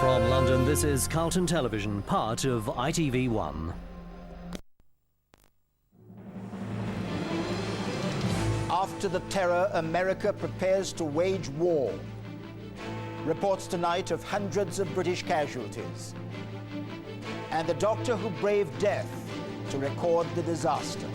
From London, this is Carlton Television, part of ITV1. After the terror, America prepares to wage war. Reports tonight of hundreds of British casualties. And the doctor who braved death to record the disaster.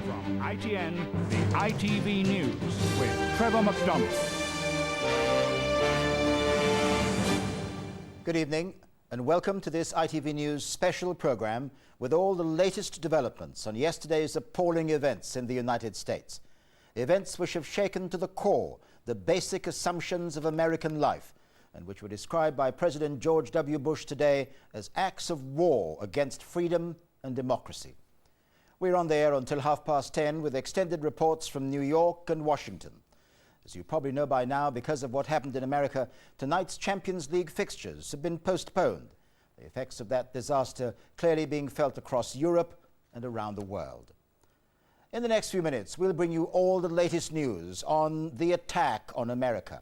From ITN, the ITV News with Trevor McDonald. Good evening and welcome to this ITV News special program with all the latest developments on yesterday's appalling events in the United States. Events which have shaken to the core the basic assumptions of American life and which were described by President George W. Bush today as acts of war against freedom and democracy. We're on the air until 10:30 with extended reports from New York and Washington. As you probably know by now, because of what happened in America, tonight's Champions League fixtures have been postponed. The effects of that disaster clearly being felt across Europe and around the world. In the next few minutes, we'll bring you all the latest news on the attack on America,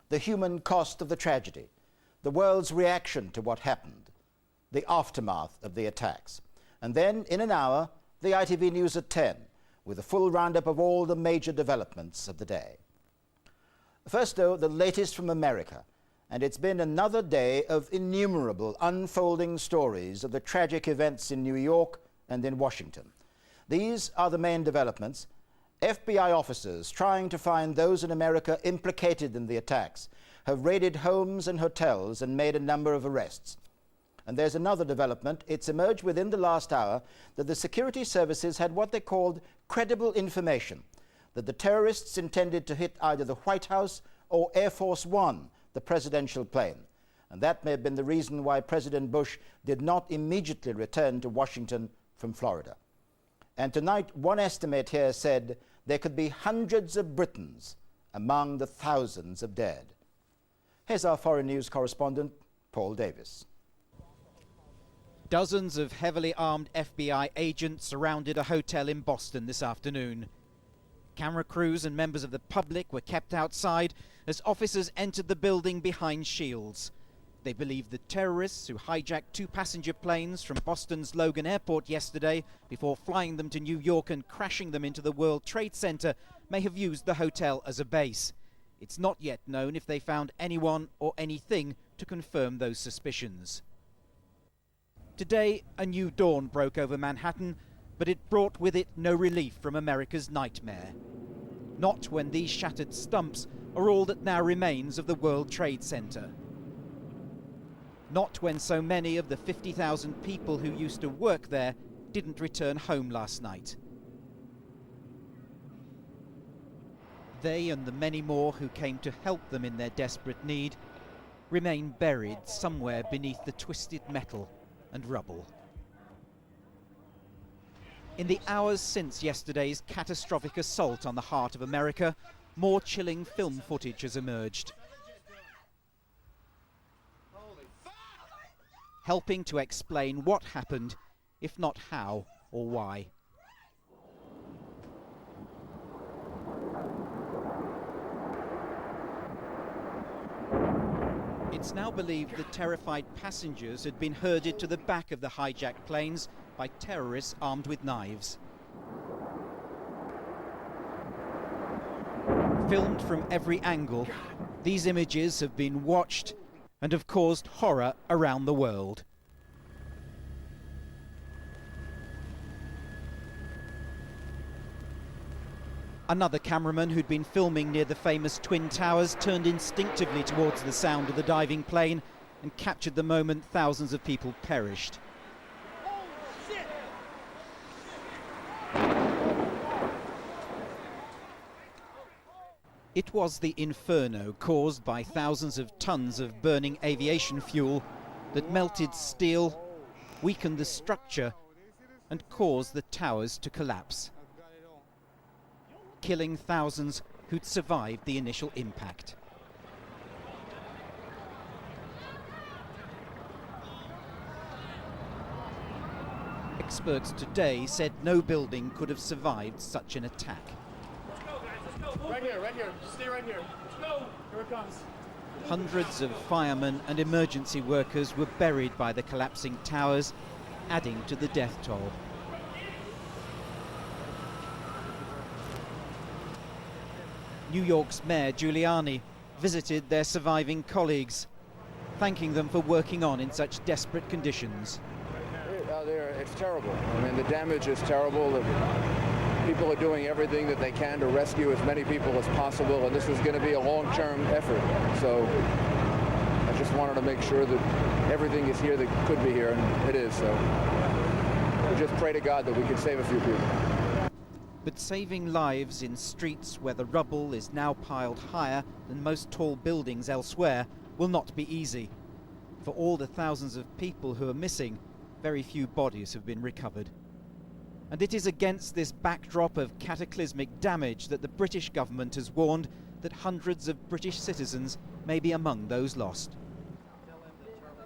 the human cost of the tragedy, the world's reaction to what happened, the aftermath of the attacks. And then, in an hour, the ITV News at 10, with a full roundup of all the major developments of the day. First, though, the latest from America, and it's been another day of innumerable unfolding stories of the tragic events in New York and in Washington. These are the main developments. FBI officers trying to find those in America implicated in the attacks have raided homes and hotels and made a number of arrests. And there's another development. It's emerged within the last hour that the security services had what they called credible information, that the terrorists intended to hit either the White House or Air Force One, the presidential plane. And that may have been the reason why President Bush did not immediately return to Washington from Florida. And tonight, one estimate here said there could be hundreds of Britons among the thousands of dead. Here's our foreign news correspondent, Paul Davis. Dozens of heavily armed FBI agents surrounded a hotel in Boston this afternoon. Camera crews and members of the public were kept outside as officers entered the building behind shields. They believe the terrorists who hijacked two passenger planes from Boston's Logan Airport yesterday before flying them to New York and crashing them into the World Trade Center may have used the hotel as a base. It's not yet known if they found anyone or anything to confirm those suspicions. Today, a new dawn broke over Manhattan, but it brought with it no relief from America's nightmare. Not when these shattered stumps are all that now remains of the World Trade Center. Not when so many of the 50,000 people who used to work there didn't return home last night. They and the many more who came to help them in their desperate need remain buried somewhere beneath the twisted metal and rubble. In the hours since yesterday's catastrophic assault on the heart of America, more chilling film footage has emerged, helping to explain what happened, if not how or why. It's now believed that terrified passengers had been herded to the back of the hijacked planes by terrorists armed with knives. Filmed from every angle, these images have been watched and have caused horror around the world. Another cameraman who'd been filming near the famous Twin Towers turned instinctively towards the sound of the diving plane and captured the moment thousands of people perished. It was the inferno caused by thousands of tons of burning aviation fuel that melted steel, weakened the structure, and caused the towers to collapse, killing thousands who'd survived the initial impact. experts today said no building could have survived such an attack. Let's go, guys. Let's go. Right here. Just stay right here. Let's go. Here it comes. Hundreds of firemen and emergency workers were buried by the collapsing towers, adding to the death toll. New York's Mayor Giuliani visited their surviving colleagues, thanking them for working on in such desperate conditions. It's terrible. I mean, the damage is terrible. The people are doing everything that they can to rescue as many people as possible, and this is going to be a long-term effort. So I just wanted to make sure that everything is here that could be here, and it is. So we just pray to God that we can save a few people. But saving lives in streets where the rubble is now piled higher than most tall buildings elsewhere will not be easy. For all the thousands of people who are missing, very few bodies have been recovered. And it is against this backdrop of cataclysmic damage that the British government has warned that hundreds of British citizens may be among those lost.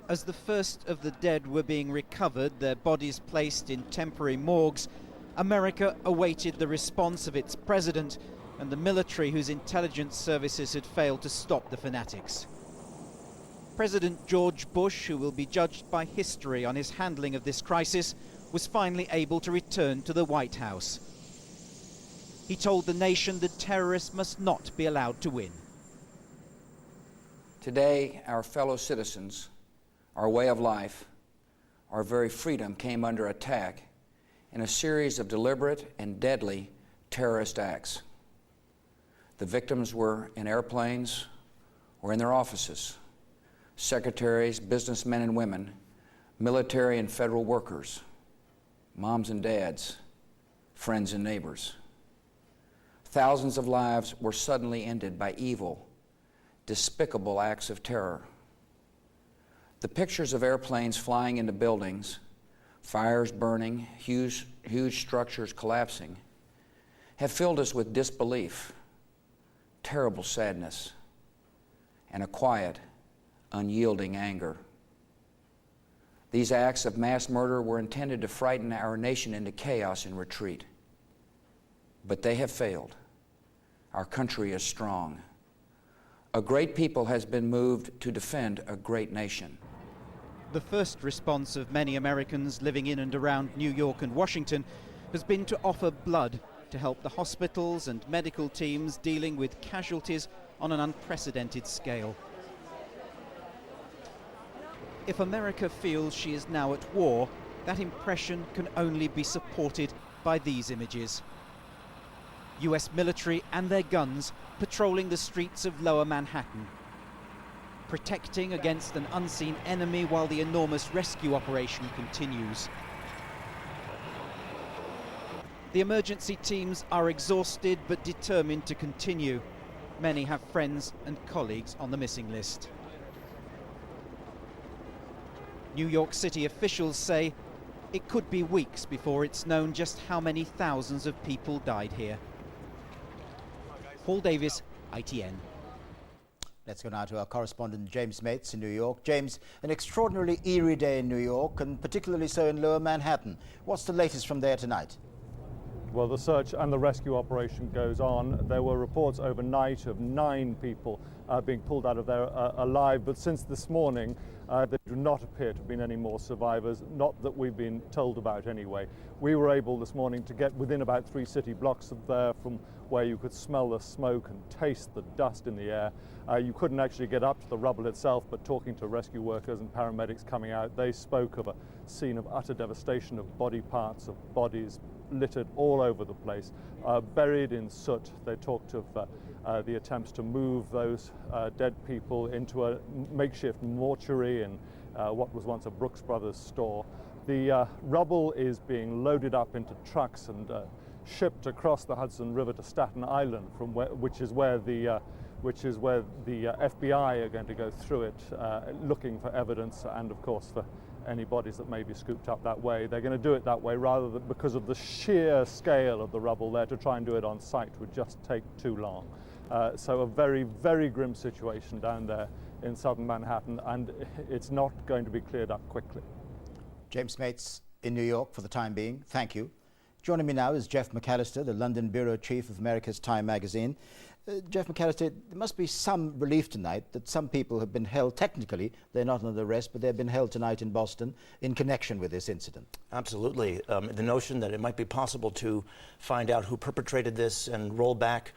As the first of the dead were being recovered, their bodies placed in temporary morgues, America awaited the response of its president and the military whose intelligence services had failed to stop the fanatics. President George Bush, who will be judged by history on his handling of this crisis, was finally able to return to the White House. He told the nation that terrorists must not be allowed to win. Today, our fellow citizens, our way of life, our very freedom came under attack in a series of deliberate and deadly terrorist acts. The victims were in airplanes or in their offices. Secretaries, businessmen and women, military and federal workers, moms and dads, friends and neighbors. Thousands of lives were suddenly ended by evil, despicable acts of terror. The pictures of airplanes flying into buildings, fires burning, huge structures collapsing, have filled us with disbelief, terrible sadness, and a quiet, unyielding anger. These acts of mass murder were intended to frighten our nation into chaos and retreat. But they have failed. Our country is strong. A great people has been moved to defend a great nation. The first response of many Americans living in and around New York and Washington has been to offer blood to help the hospitals and medical teams dealing with casualties on an unprecedented scale. If America feels she is now at war, that impression can only be supported by these images. US military and their guns patrolling the streets of Lower Manhattan, protecting against an unseen enemy while the enormous rescue operation continues. The emergency teams are exhausted but determined to continue. Many have friends and colleagues on the missing list. New York City officials say it could be weeks before it's known just how many thousands of people died here. Paul Davis, ITN. Let's go now to our correspondent James Mates in New York. James, an extraordinarily eerie day in New York, and particularly so in Lower Manhattan. What's the latest from there tonight? Well, the search and the rescue operation goes on. There were reports overnight of 9 people being pulled out of there alive, but since this morning there do not appear to have been any more survivors, not that we've been told about anyway. We were able this morning to get within about 3 city blocks of there from where you could smell the smoke and taste the dust in the air. You couldn't actually get up to the rubble itself, but talking to rescue workers and paramedics coming out, they spoke of a scene of utter devastation, of body parts, of bodies littered all over the place, buried in soot. They talked of the attempts to move those dead people into a makeshift mortuary in what was once a Brooks Brothers store. The rubble is being loaded up into trucks and shipped across the Hudson River to Staten Island, which is where the FBI are going to go through it, looking for evidence and, of course, for any bodies that may be scooped up that way. They're going to do it that way rather than because of the sheer scale of the rubble there. To try and do it on site would just take too long. So a very, very grim situation down there in southern Manhattan, and it's not going to be cleared up quickly. James Mates, in New York for the time being. Thank you. Joining me now is Jeff McAllister, the London bureau chief of America's Time magazine. Jeff McAllister, there must be some relief tonight that some people have been held, technically, they're not under arrest, but they've been held tonight in Boston in connection with this incident. Absolutely. The notion that it might be possible to find out who perpetrated this and roll back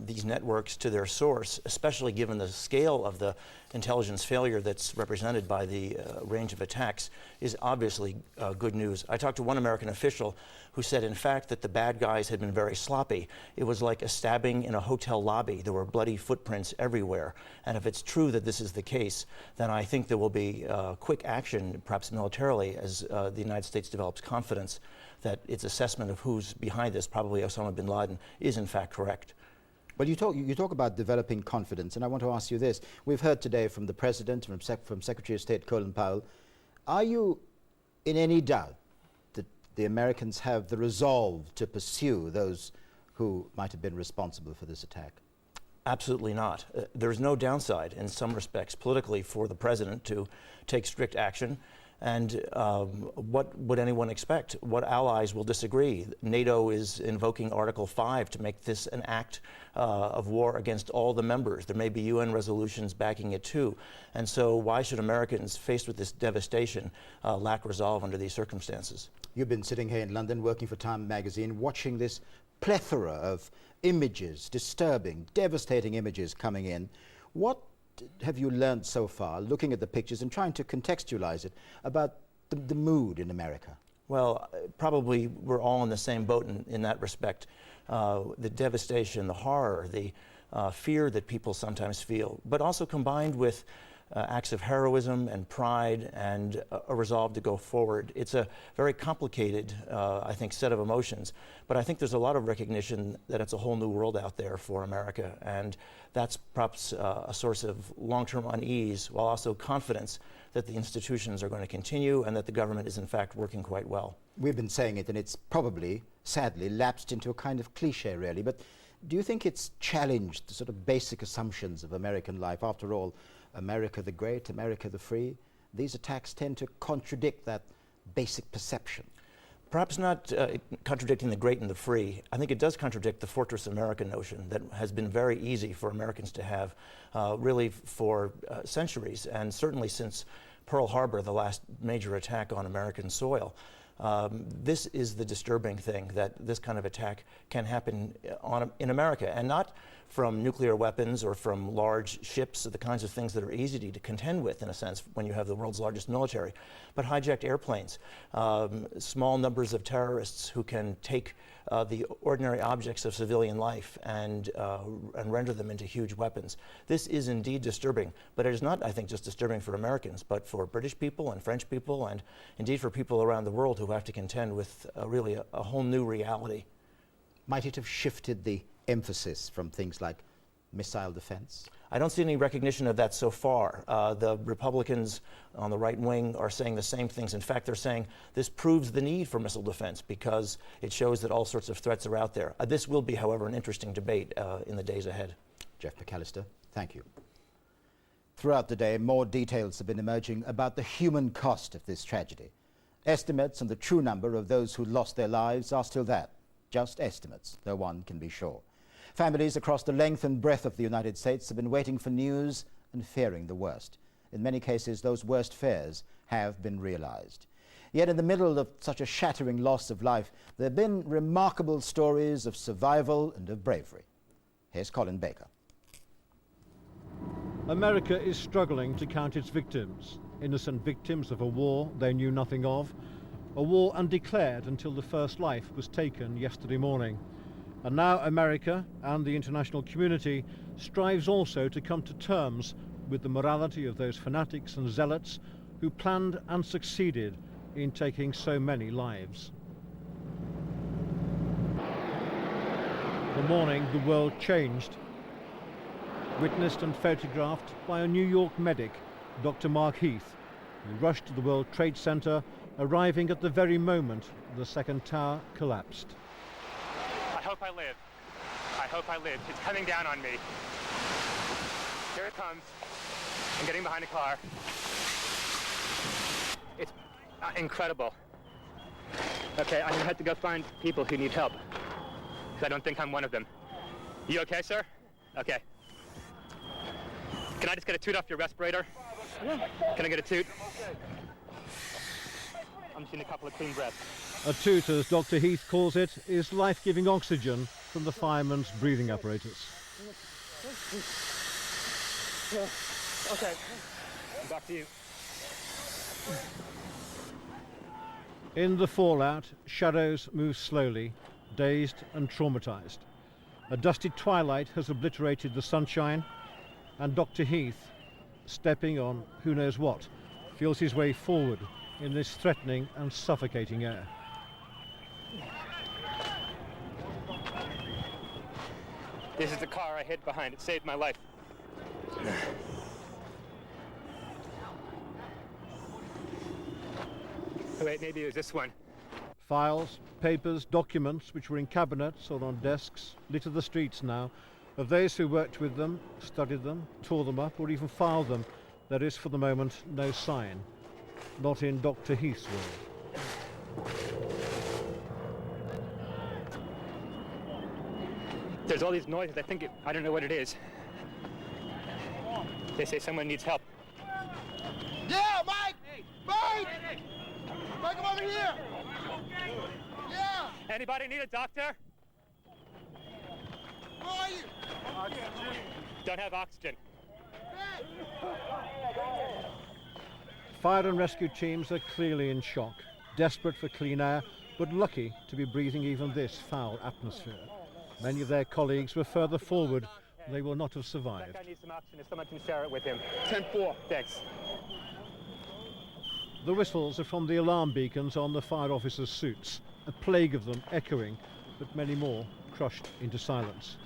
these networks to their source, especially given the scale of the intelligence failure that's represented by the range of attacks, is obviously good news. I talked to one American official who said, in fact, that the bad guys had been very sloppy. It was like a stabbing in a hotel lobby. There were bloody footprints everywhere. And if it's true that this is the case, then I think there will be quick action, perhaps militarily, as the United States develops confidence that its assessment of who's behind this, probably Osama bin Laden, is in fact correct. Well, you talk about developing confidence, and I want to ask you this. We've heard today from the President, from Secretary of State Colin Powell. Are you in any doubt that the Americans have the resolve to pursue those who might have been responsible for this attack? Absolutely not. There's no downside in some respects politically for the President to take strict action. And what would anyone expect? What allies will disagree? NATO is invoking Article 5 to make this an act of war against all the members. There may be UN resolutions backing it too. And so why should Americans, faced with this devastation, lack resolve under these circumstances? You've been sitting here in London working for Time magazine, watching this plethora of images, disturbing, devastating images coming in. What have you learned so far, looking at the pictures and trying to contextualize it, about the mood in America? Well, probably we're all in the same boat in that respect. The devastation, the horror, the fear that people sometimes feel, but also combined with acts of heroism and pride and a resolve to go forward. It's a very complicated, I think, set of emotions, but I think there's a lot of recognition that it's a whole new world out there for America, and that's perhaps a source of long-term unease, while also confidence that the institutions are going to continue and that the government is in fact working quite well. We've been saying it, and it's probably, sadly, lapsed into a kind of cliche, really, but do you think it's challenged the sort of basic assumptions of American life? After all, America the Great, America the Free, these attacks tend to contradict that basic perception. Perhaps not contradicting the great and the free. I think it does contradict the Fortress America notion that has been very easy for Americans to have really for centuries, and certainly since Pearl Harbor, the last major attack on American soil. This is the disturbing thing, that this kind of attack can happen in America, and not from nuclear weapons or from large ships, or the kinds of things that are easy to contend with, in a sense, when you have the world's largest military, but hijacked airplanes, small numbers of terrorists who can take the ordinary objects of civilian life and render them into huge weapons. This is indeed disturbing, but it is not, I think, just disturbing for Americans, but for British people and French people, and indeed for people around the world who have to contend with really a whole new reality. Might it have shifted the emphasis from things like missile defense? I don't see any recognition of that so far. The Republicans on the right wing are saying the same things. In fact, they're saying this proves the need for missile defense because it shows that all sorts of threats are out there. This will be, however, an interesting debate in the days ahead. Jeff McAllister, thank you. Throughout the day, more details have been emerging about the human cost of this tragedy. Estimates on the true number of those who lost their lives are still that, just estimates, though one can be sure. Families across the length and breadth of the United States have been waiting for news and fearing the worst. In many cases, those worst fears have been realized. Yet in the middle of such a shattering loss of life, there have been remarkable stories of survival and of bravery. Here's Colin Baker. America is struggling to count its victims, innocent victims of a war they knew nothing of, a war undeclared until the first life was taken yesterday morning. And now America and the international community strives also to come to terms with the morality of those fanatics and zealots who planned and succeeded in taking so many lives. The morning the world changed, witnessed and photographed by a New York medic, Dr. Mark Heath, who rushed to the World Trade Center, arriving at the very moment the second tower collapsed. I hope I live. I hope I live. It's coming down on me. Here it comes. I'm getting behind a car. It's incredible. Okay, I'm gonna have to go find people who need help. Because I don't think I'm one of them. You okay, sir? Okay. Can I just get a toot off your respirator? Can I get a toot? I'm just getting a couple of clean breaths. A toot, as Dr. Heath calls it, is life-giving oxygen from the fireman's breathing apparatus. Okay. Back to you. In the fallout, shadows move slowly, dazed and traumatized. A dusty twilight has obliterated the sunshine, and Dr. Heath, stepping on who knows what, feels his way forward in this threatening and suffocating air. This is the car I hid behind. It saved my life. Oh, wait, maybe it was this one. Files, papers, documents which were in cabinets or on desks litter the streets now. Of those who worked with them, studied them, tore them up, or even filed them, there is for the moment no sign. Not in Dr. Heath's world. There's all these noises. I don't know what it is. They say someone needs help. Yeah, Mike! Mike! Mike, come over here! Yeah! Anybody need a doctor? Where are you? Don't have oxygen. Fire and rescue teams are clearly in shock, desperate for clean air, but lucky to be breathing even this foul atmosphere. Many of their colleagues were further forward. They will not have survived. That guy needs some oxygen if someone can share it with him. 10-4. Thanks. The whistles are from the alarm beacons on the fire officers' suits, a plague of them echoing, but many more crushed into silence.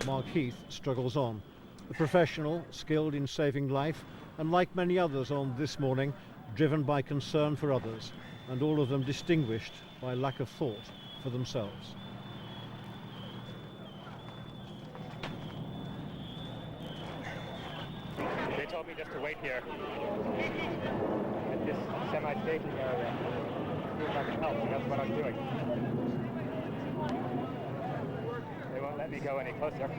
Mark Heath struggles on, a professional skilled in saving life, and like many others on this morning, driven by concern for others, and all of them distinguished by lack of thought for themselves. They told me just to wait here at this semi-staging area. See if I can help, so that's what I'm doing. They won't let me go any closer.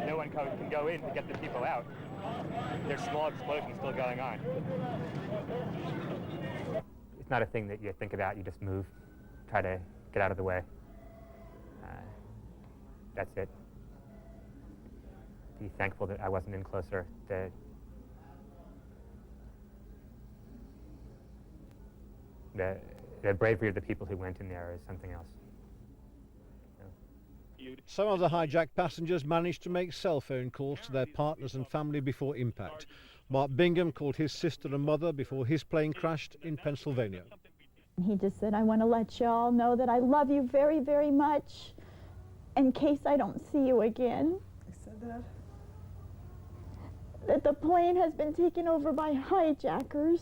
No one can go in to get the people out. There's small explosions still going on. It's not a thing that you think about, you just move, try to get out of the way. That's it. Be thankful that I wasn't in closer. The bravery of the people who went in there is something else. Some of the hijacked passengers managed to make cell phone calls to their partners and family before impact. Mark Bingham called his sister and mother before his plane crashed in Pennsylvania. He just said, I want to let you all know that I love you very, very much in case I don't see you again. I said that? That the plane has been taken over by hijackers.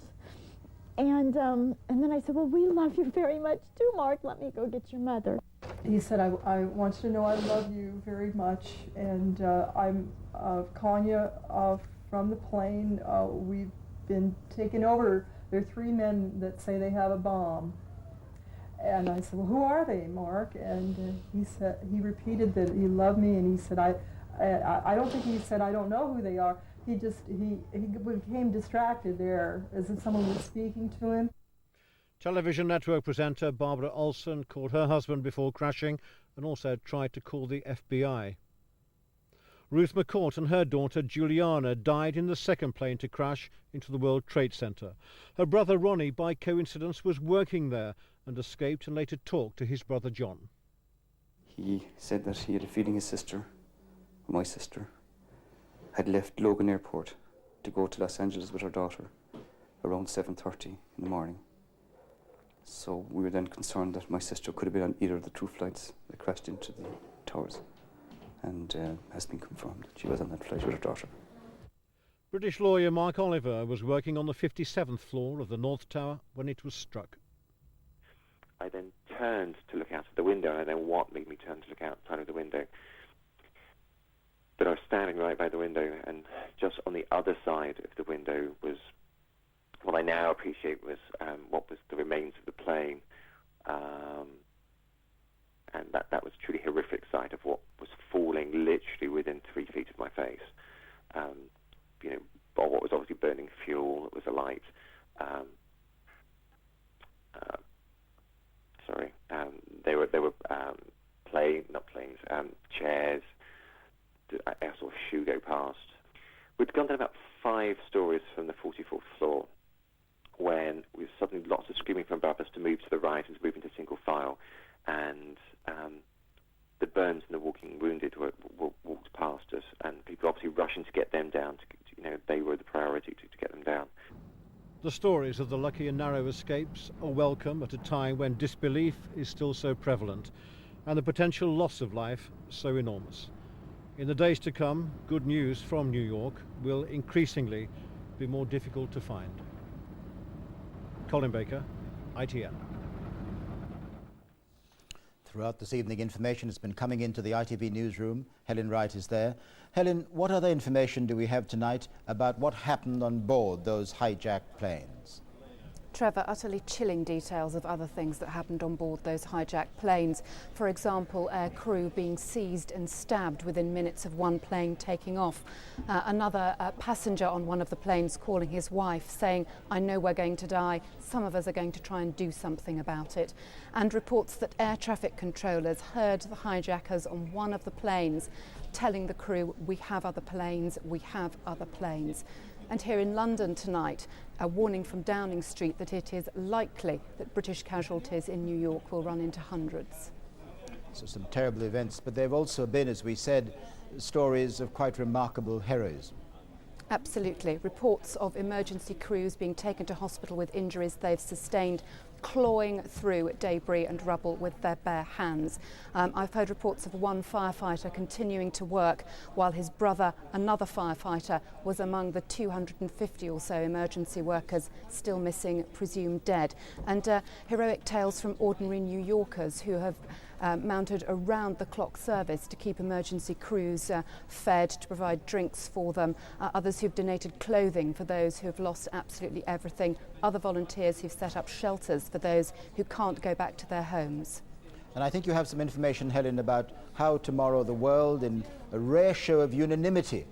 And then I said, well, we love you very much too, Mark. Let me go get your mother. He said, I want you to know I love you very much, and I'm calling you from the plane. We've been taken over. There are 3 men that say they have a bomb. And I said, well, who are they, Mark? And he repeated that he loved me, and he said, I don't think he said, I don't know who they are. He became distracted there, as if someone was speaking to him. Television network presenter Barbara Olson called her husband before crashing and also tried to call the FBI. Ruth McCourt and her daughter Juliana died in the second plane to crash into the World Trade Center. Her brother Ronnie, by coincidence, was working there and escaped and later talked to his brother John. He said that he had a feeling his sister, my sister, had left Logan Airport to go to Los Angeles with her daughter around 7:30 in the morning. So we were then concerned that my sister could have been on either of the 2 flights that crashed into the towers, and has been confirmed that she was on that flight with her daughter. British lawyer Mark Oliver was working on the 57th floor of the North Tower when it was struck. I then turned to look out of the window, and I don't know what made me turn to look outside of the window. But I was standing right by the window, and just on the other side of the window was what I now appreciate was what was the remains of the plane, and that was a truly horrific sight of what was falling literally within 3 feet of my face. Or what was obviously burning fuel that was alight. They were chairs. I saw a shoe go past. We'd gone down about 5 stories from the 44th floor when we suddenly lots of screaming from above us to move to the right and to move into single file, and the burns and the walking wounded were walked past us, and people obviously rushing to get them down. They were the priority to get them down. The stories of the lucky and narrow escapes are welcome at a time when disbelief is still so prevalent and the potential loss of life so enormous. In the days to come, good news from New York will increasingly be more difficult to find. Colin Baker, ITN. Throughout this evening, information has been coming into the ITV newsroom. Helen Wright is there. Helen, what other information do we have tonight about what happened on board those hijacked planes? Trevor, utterly chilling details of other things that happened on board those hijacked planes. For example, air crew being seized and stabbed within minutes of one plane taking off. Another passenger on one of the planes calling his wife, saying, "I know we're going to die. Some of us are going to try and do something about it." And reports that air traffic controllers heard the hijackers on one of the planes telling the crew, "We have other planes, we have other planes." And here in London tonight, a warning from Downing Street that it is likely that British casualties in New York will run into hundreds. So some terrible events, but there have also been, as we said, stories of quite remarkable heroism. Absolutely. Reports of emergency crews being taken to hospital with injuries they've sustained, clawing through debris and rubble with their bare hands. I've heard reports of one firefighter continuing to work while his brother, another firefighter, was among the 250 or so emergency workers still missing, presumed dead. And heroic tales from ordinary New Yorkers who have mounted around-the-clock service to keep emergency crews fed, to provide drinks for them, others who've donated clothing for those who have lost absolutely everything, other volunteers who've set up shelters for those who can't go back to their homes. And I think you have some information, Helen, about how tomorrow the world, in a rare show of unanimity,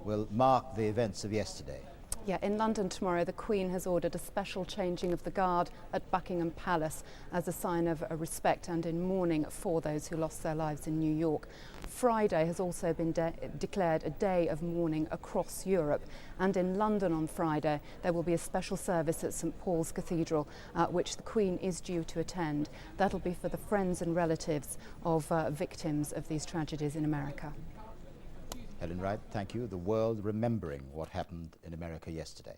will mark the events of yesterday. Yeah, in London tomorrow, the Queen has ordered a special changing of the guard at Buckingham Palace as a sign of respect and in mourning for those who lost their lives in New York. Friday has also been declared a day of mourning across Europe, and in London on Friday there will be a special service at St Paul's Cathedral, which the Queen is due to attend. That'll be for the friends and relatives of victims of these tragedies in America. Helen Wright, thank you. The world remembering what happened in America yesterday.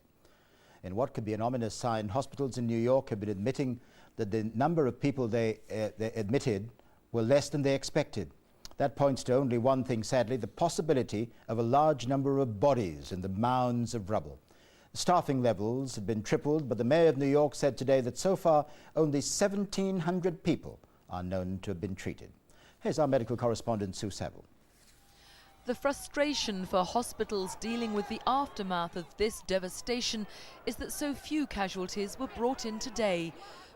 In what could be an ominous sign, hospitals in New York have been admitting that the number of people they admitted were less than they expected. That points to only one thing, sadly, the possibility of a large number of bodies in the mounds of rubble. Staffing levels had been tripled, but the mayor of New York said today that so far only 1,700 people are known to have been treated. Here's our medical correspondent, Sue Saville. The frustration for hospitals dealing with the aftermath of this devastation is that so few casualties were brought in today.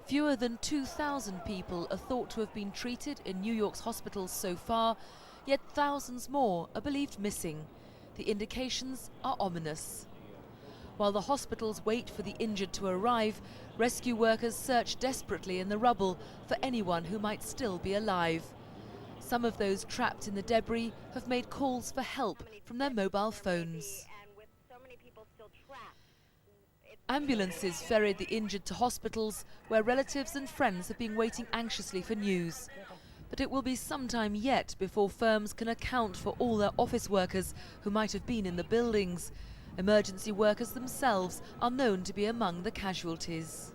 Fewer than 2,000 people are thought to have been treated in New York's hospitals so far, yet thousands more are believed missing. The indications are ominous. While the hospitals wait for the injured to arrive, rescue workers search desperately in the rubble for anyone who might still be alive. Some of those trapped in the debris have made calls for help from their mobile phones. Ambulances ferried the injured to hospitals where relatives and friends have been waiting anxiously for news. But it will be some time yet before firms can account for all their office workers who might have been in the buildings. Emergency workers themselves are known to be among the casualties.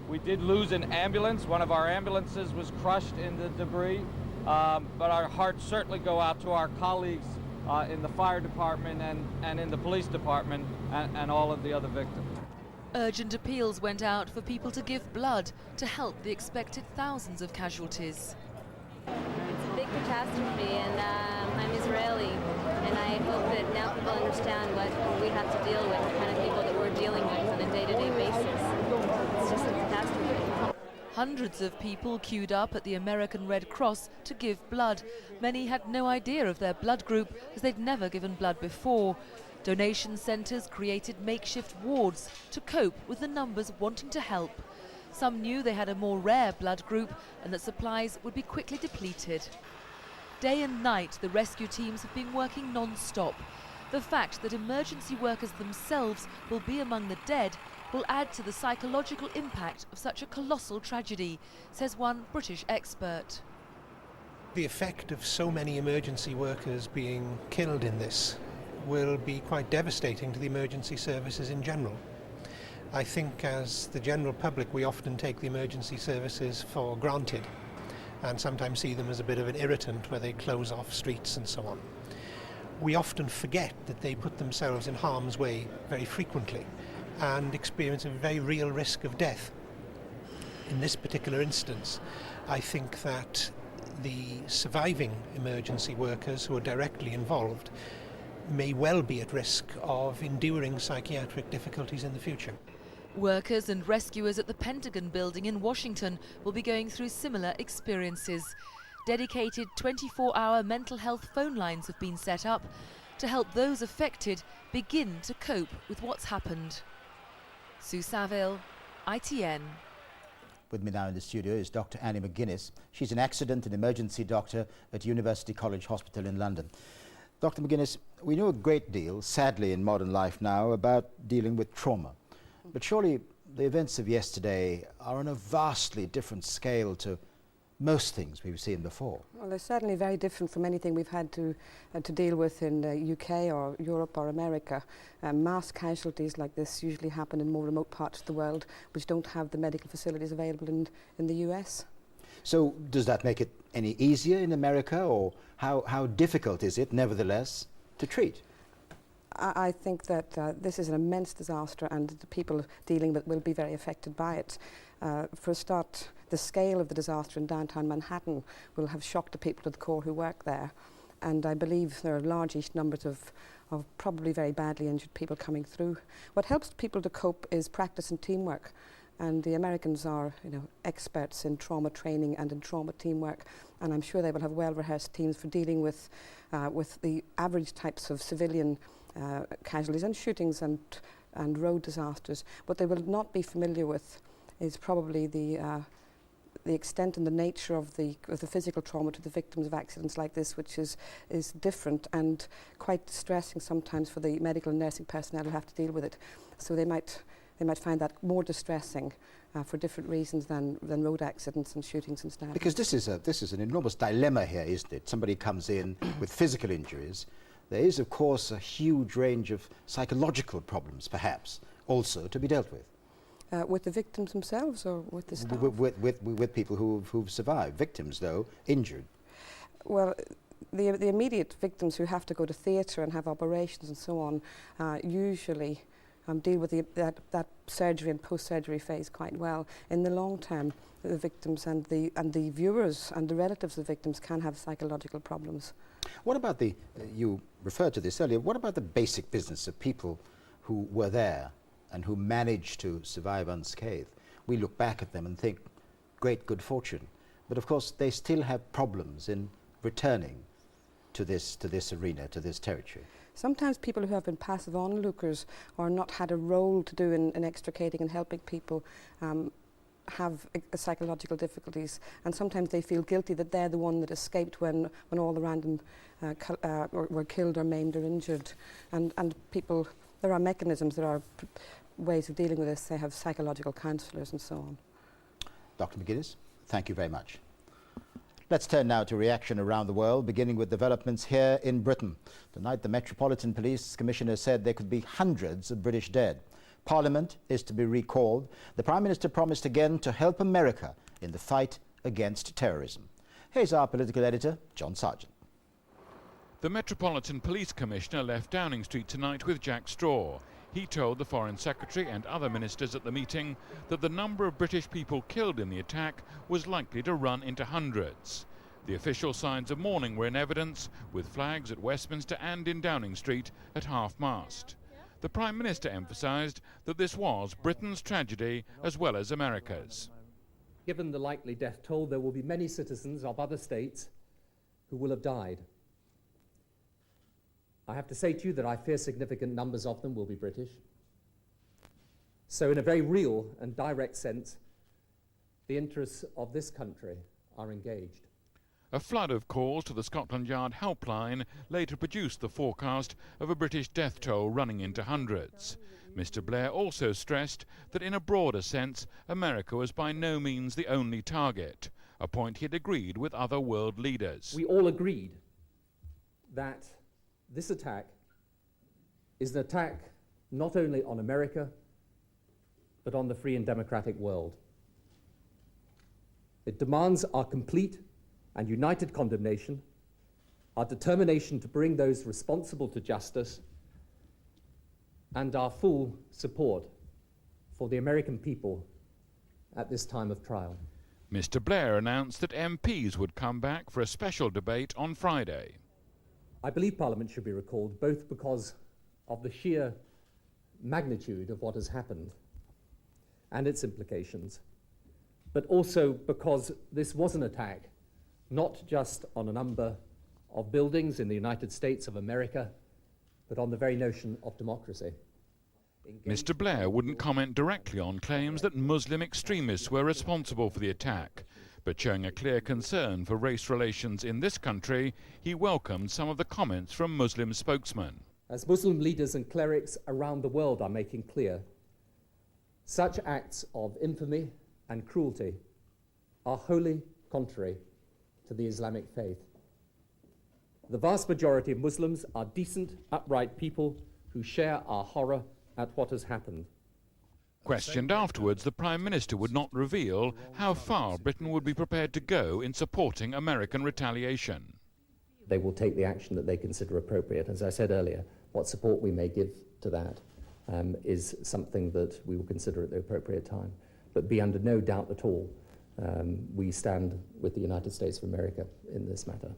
We did lose an ambulance. One of our ambulances was crushed in the debris. But our hearts certainly go out to our colleagues in the fire department and in the police department and all of the other victims. Urgent appeals went out for people to give blood to help the expected thousands of casualties. It's a big catastrophe, and I'm Israeli, and I hope that now people understand what we have to deal with, the kind of people that we're dealing with on a day-to-day basis. It's just a catastrophe. Hundreds of people queued up at the American Red Cross to give blood. Many had no idea of their blood group as they'd never given blood before. Donation centres created makeshift wards to cope with the numbers wanting to help. Some knew they had a more rare blood group and that supplies would be quickly depleted. Day and night, the rescue teams have been working non-stop. The fact that emergency workers themselves will be among the dead will add to the psychological impact of such a colossal tragedy, says one British expert. The effect of so many emergency workers being killed in this will be quite devastating to the emergency services in general. I think as the general public we often take the emergency services for granted and sometimes see them as a bit of an irritant where they close off streets and so on. We often forget that they put themselves in harm's way very frequently and experience a very real risk of death. In this particular instance, I think that the surviving emergency workers who are directly involved may well be at risk of enduring psychiatric difficulties in the future. Workers and rescuers at the Pentagon building in Washington will be going through similar experiences. Dedicated 24-hour mental health phone lines have been set up to help those affected begin to cope with what's happened. Sue Saville, ITN. With me now in the studio is Dr. Annie McGuinness. She's an accident and emergency doctor at University College Hospital in London. Dr. McGuinness, we know a great deal, sadly in modern life now, about dealing with trauma. But surely the events of yesterday are on a vastly different scale to most things we've seen before. Well, they're certainly very different from anything we've had to deal with in the UK or Europe or America. Mass casualties like this usually happen in more remote parts of the world which don't have the medical facilities available in the US. So does that make it any easier in America, or how difficult is it, nevertheless, to treat? I think that this is an immense disaster and the people dealing with it will be very affected by it. For a start, the scale of the disaster in downtown Manhattan will have shocked the people to the core who work there. And I believe there are large numbers of probably very badly injured people coming through. What helps people to cope is practice and teamwork. And the Americans are, experts in trauma training and in trauma teamwork. And I'm sure they will have well-rehearsed teams for dealing with the average types of civilian casualties and shootings and road disasters. What they will not be familiar with is probably the extent and the nature of the physical trauma to the victims of accidents like this, which is different and quite distressing sometimes for the medical and nursing personnel who have to deal with it. So they might find that more distressing for different reasons than road accidents and shootings and stabbings. Because this is an enormous dilemma here, isn't it? Somebody comes in with physical injuries. There is, of course, a huge range of psychological problems, perhaps, also to be dealt with. With the victims themselves or with the staff? With people who've survived. Victims, though, injured. Well, the immediate victims who have to go to theatre and have operations and so on usually deal with that surgery and post-surgery phase quite well. In the long term, the victims and the viewers and the relatives of the victims can have psychological problems. What about you referred to this earlier, what about the basic business of people who were there and who managed to survive unscathed? We look back at them and think, great good fortune. But of course, they still have problems in returning to this arena, to this territory. Sometimes people who have been passive onlookers or not had a role to do in extricating and helping people have psychological difficulties, and sometimes they feel guilty that they're the one that escaped when all the random were killed or maimed or injured. And people, there are mechanisms, there are ways of dealing with this. They have psychological counsellors and so on. Dr. McGuinness, thank you very much. Let's turn now to reaction around the world, beginning with developments here in Britain. Tonight, the Metropolitan Police Commissioner said there could be hundreds of British dead. Parliament is to be recalled. The Prime Minister promised again to help America in the fight against terrorism. Here's our political editor, John Sargent. The Metropolitan Police Commissioner left Downing Street tonight with Jack Straw. He told the Foreign Secretary and other ministers at the meeting that the number of British people killed in the attack was likely to run into hundreds. The official signs of mourning were in evidence, with flags at Westminster and in Downing Street at half-mast. the Prime Minister emphasised that this was Britain's tragedy as well as America's. Given the likely death toll, there will be many citizens of other states who will have died. I have to say to you that I fear significant numbers of them will be British. So in a very real and direct sense, the interests of this country are engaged. A flood of calls to the Scotland Yard helpline later produced the forecast of a British death toll running into hundreds. Mr. Blair also stressed that in a broader sense, America was by no means the only target, a point he had agreed with other world leaders. We all agreed that this attack is an attack not only on America, but on the free and democratic world. It demands our complete and united condemnation, our determination to bring those responsible to justice, and our full support for the American people at this time of trial. Mr. Blair announced that MPs would come back for a special debate on Friday. I believe Parliament should be recalled, both because of the sheer magnitude of what has happened and its implications, but also because this was an attack not just on a number of buildings in the United States of America, but on the very notion of democracy. Mr. Blair wouldn't comment directly on claims that Muslim extremists were responsible for the attack, but showing a clear concern for race relations in this country, he welcomed some of the comments from Muslim spokesmen. As Muslim leaders and clerics around the world are making clear, such acts of infamy and cruelty are wholly contrary to the Islamic faith. The vast majority of Muslims are decent, upright people who share our horror at what has happened. Questioned afterwards, the Prime Minister would not reveal how far Britain would be prepared to go in supporting American retaliation. They will take the action that they consider appropriate. As I said earlier, what support we may give to that is something that we will consider at the appropriate time. But be under no doubt at all, we stand with the United States of America in this matter.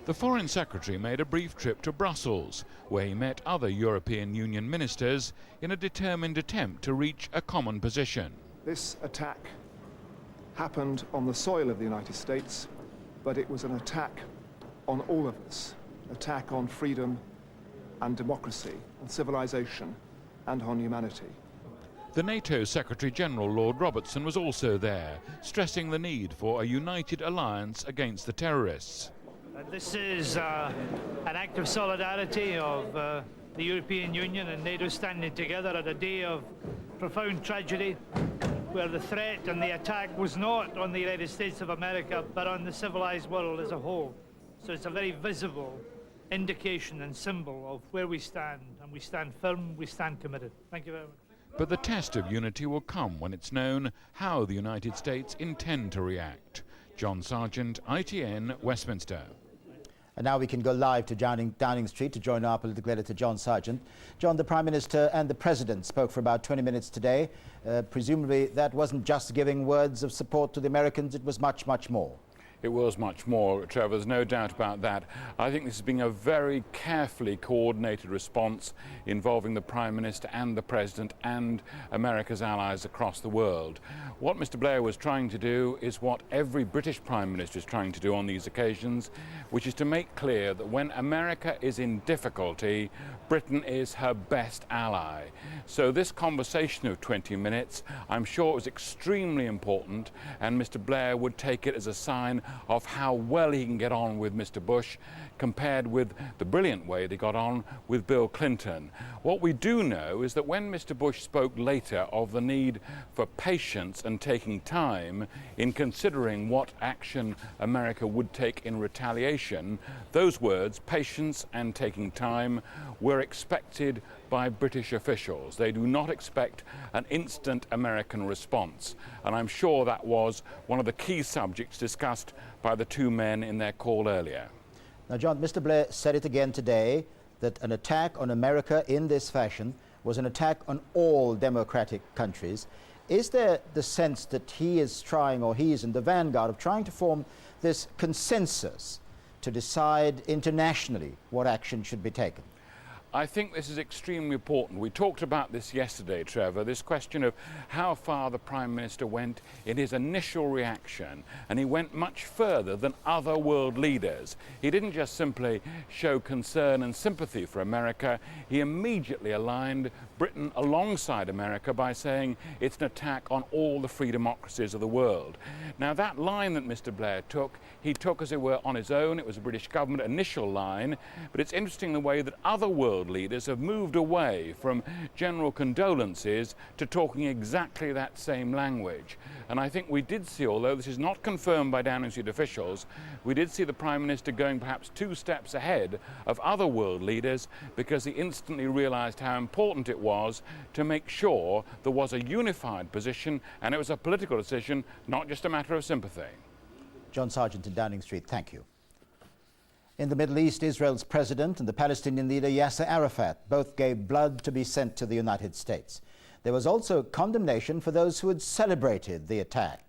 The Foreign Secretary made a brief trip to Brussels, where he met other European Union ministers in a determined attempt to reach a common position. This attack happened on the soil of the United States, but it was an attack on all of us, an attack on freedom and democracy, on civilization and on humanity. The NATO Secretary-General Lord Robertson was also there, stressing the need for a united alliance against the terrorists. This is an act of solidarity of the European Union and NATO standing together at a day of profound tragedy where the threat and the attack was not on the United States of America but on the civilized world as a whole. So it's a very visible indication and symbol of where we stand, and we stand firm, we stand committed. Thank you very much. But the test of unity will come when it's known how the United States intend to react. John Sargent, ITN, Westminster. And now we can go live to Downing Street to join our political editor, John Sargent. John, the Prime Minister and the President spoke for about 20 minutes today. Presumably that wasn't just giving words of support to the Americans, it was much, much more. It was much more, Trevor, there's no doubt about that. I think this has been a very carefully coordinated response involving the Prime Minister and the President and America's allies across the world. What Mr. Blair was trying to do is what every British Prime Minister is trying to do on these occasions, which is to make clear that when America is in difficulty, Britain is her best ally. So this conversation of 20 minutes, I'm sure it was extremely important, and Mr. Blair would take it as a sign of how well he can get on with Mr. Bush compared with the brilliant way they got on with Bill Clinton. What we do know is that when Mr. Bush spoke later of the need for patience and taking time in considering what action America would take in retaliation, those words, patience and taking time, were expected by British officials. They do not expect an instant American response. And I'm sure that was one of the key subjects discussed by the two men in their call earlier. Now, John, Mr. Blair said it again today that an attack on America in this fashion was an attack on all democratic countries. Is there the sense that he is trying, or he is in the vanguard of trying to form this consensus to decide internationally what action should be taken? I think this is extremely important. We talked about this yesterday, Trevor, this question of how far the Prime Minister went in his initial reaction, and he went much further than other world leaders. He didn't just simply show concern and sympathy for America, he immediately aligned Britain alongside America by saying it's an attack on all the free democracies of the world. Now that line that Mr. Blair took, he took as it were on his own. It was a British government initial line, but it's interesting the way that other world leaders have moved away from general condolences to talking exactly that same language. And I think we did see, although this is not confirmed by Downing Street officials, we did see the Prime Minister going perhaps 2 steps ahead of other world leaders because he instantly realised how important it was to make sure there was a unified position and it was a political decision, not just a matter of sympathy. John Sargent in Downing Street, thank you. In the Middle East, Israel's president and the Palestinian leader Yasser Arafat both gave blood to be sent to the United States. There was also condemnation for those who had celebrated the attack.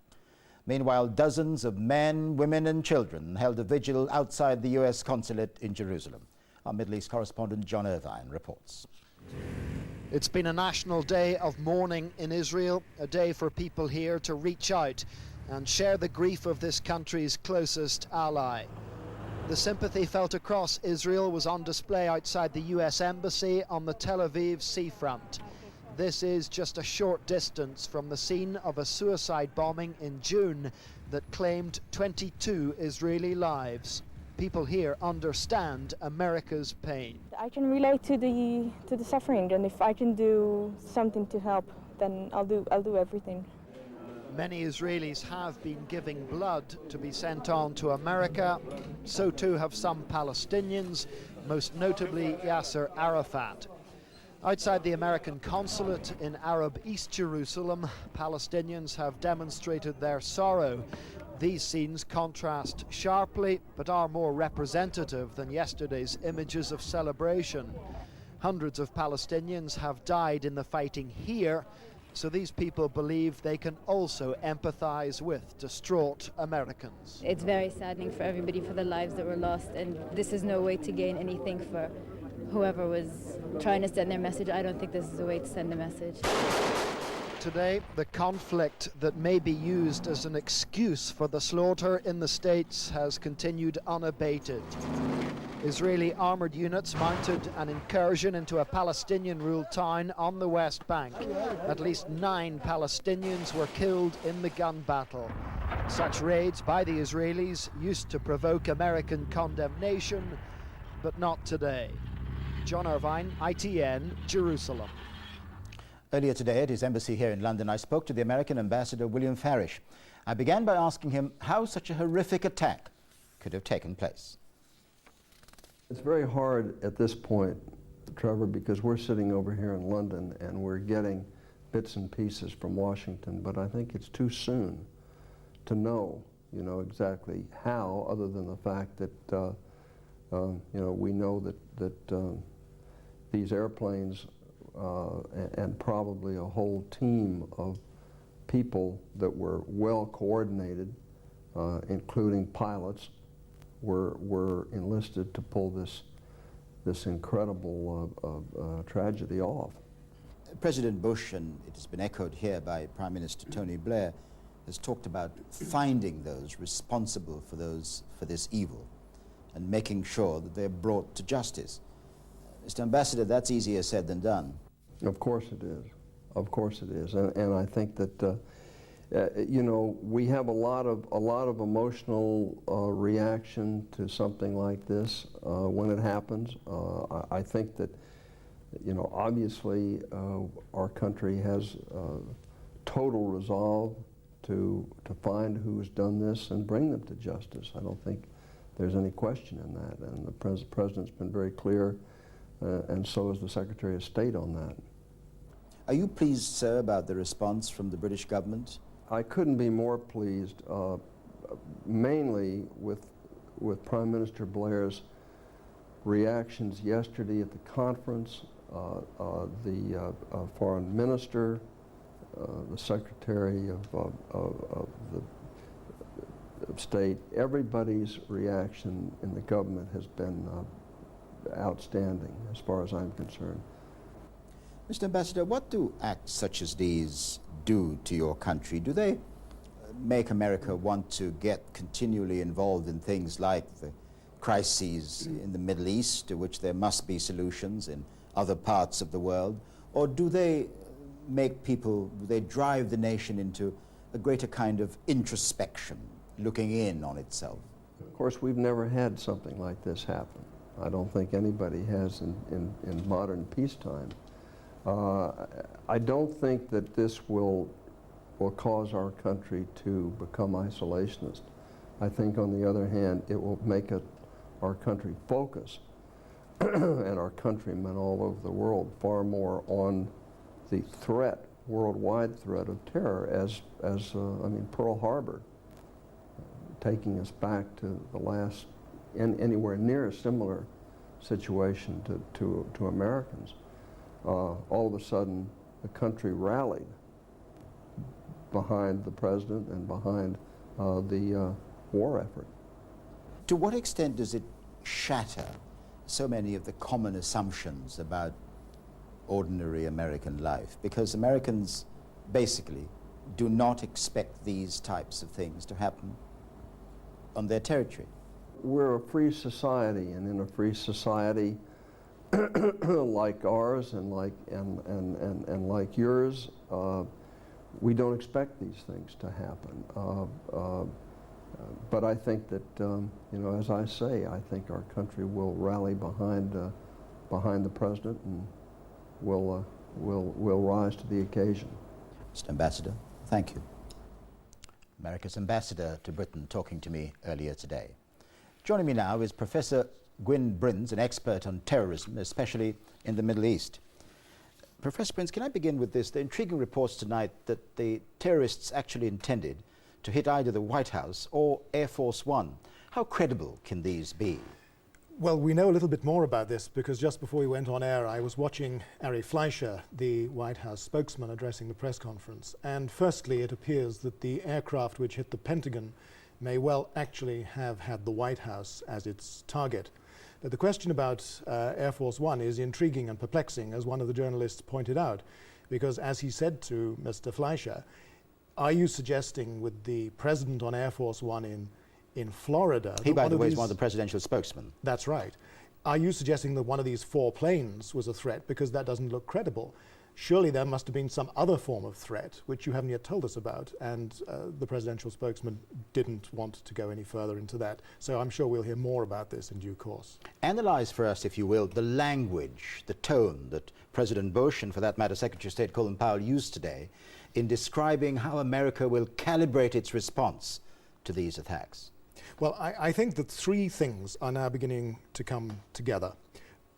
Meanwhile, dozens of men, women and children held a vigil outside the US consulate in Jerusalem. Our Middle East correspondent John Irvine reports. It's been a national day of mourning in Israel, a day for people here to reach out and share the grief of this country's closest ally. The sympathy felt across Israel was on display outside the US Embassy on the Tel Aviv seafront. This is just a short distance from the scene of a suicide bombing in June that claimed 22 Israeli lives. People here understand America's pain. I can relate to the suffering, and if I can do something to help, then I'll do everything. Many Israelis have been giving blood to be sent on to America. So too have some Palestinians, most notably Yasser Arafat. Outside the American consulate in Arab East Jerusalem, Palestinians have demonstrated their sorrow. These scenes contrast sharply, but are more representative than yesterday's images of celebration. Hundreds of Palestinians have died in the fighting here, so these people believe they can also empathize with distraught Americans. It's very saddening for everybody for the lives that were lost, and this is no way to gain anything for whoever was trying to send their message. I don't think this is a way to send a message. Today, the conflict that may be used as an excuse for the slaughter in the States has continued unabated. Israeli armored units mounted an incursion into a Palestinian-ruled town on the West Bank. At least 9 Palestinians were killed in the gun battle. Such raids by the Israelis used to provoke American condemnation, but not today. John Irvine, ITN, Jerusalem. Earlier today at his embassy here in London, I spoke to the American ambassador, William Farish. I began by asking him how such a horrific attack could have taken place. It's very hard at this point, Trevor, because we're sitting over here in London and we're getting bits and pieces from Washington, but I think it's too soon to know, exactly how, other than the fact that, we know that these airplanes and probably a whole team of people that were well coordinated, including pilots, were enlisted to pull this incredible tragedy off. President Bush, and it has been echoed here by Prime Minister Tony Blair, has talked about finding those responsible for this evil and making sure that they're brought to justice. Mr. Ambassador, that's easier said than done. Of course it is. Of course it is. And I think that we have a lot of emotional reaction to something like this when it happens. I think that, obviously our country has total resolve to find who has done this and bring them to justice. I don't think there's any question in that. And the President's been very clear, and so is the Secretary of State on that. Are you pleased, sir, about the response from the British government? I couldn't be more pleased, mainly with Prime Minister Blair's reactions yesterday at the conference. The Foreign Minister, the Secretary of State, everybody's reaction in the government has been outstanding as far as I'm concerned. Mr. Ambassador, what do acts such as these do to your country? Do they make America want to get continually involved in things like the crises in the Middle East, to which there must be solutions in other parts of the world? Or do they make people, they drive the nation into a greater kind of introspection, looking in on itself? Of course, we've never had something like this happen. I don't think anybody has in modern peacetime. I don't think that this will cause our country to become isolationist. I think, on the other hand, it will make our country focus and our countrymen all over the world far more on the threat, worldwide threat of terror, as I mean, Pearl Harbor, taking us back to the last, anywhere near a similar situation to Americans. All of a sudden, the country rallied behind the president and behind the war effort. To what extent does it shatter so many of the common assumptions about ordinary American life? Because Americans basically do not expect these types of things to happen on their territory. We're a free society, and in a free society like ours and like yours, we don't expect these things to happen. But I think that, you know, as I say, I think our country will rally behind the president and will rise to the occasion. Mr. Ambassador, thank you. America's ambassador to Britain talking to me earlier today. Joining me now is Professor Gwyn Brins, an expert on terrorism, especially in the Middle East. Professor Brins, can I begin with this? The intriguing reports tonight that the terrorists actually intended to hit either the White House or Air Force One. How credible can these be? Well, we know a little bit more about this because just before we went on air, I was watching Ari Fleischer, the White House spokesman, addressing the press conference. And firstly, it appears that the aircraft which hit the Pentagon may well actually have had the White House as its target. But the question about Air Force One is intriguing and perplexing, as one of the journalists pointed out, because as he said to Mr. Fleischer, are you suggesting with the president on Air Force One in Florida... He, by the way, is one of the presidential spokesmen. That's right. Are you suggesting that one of these 4 planes was a threat? Because that doesn't look credible. Surely there must have been some other form of threat, which you haven't yet told us about, and the presidential spokesman didn't want to go any further into that. So I'm sure we'll hear more about this in due course. Analyze for us, if you will, the language, the tone that President Bush, and for that matter Secretary of State Colin Powell, used today in describing how America will calibrate its response to these attacks. Well, I think that 3 things are now beginning to come together.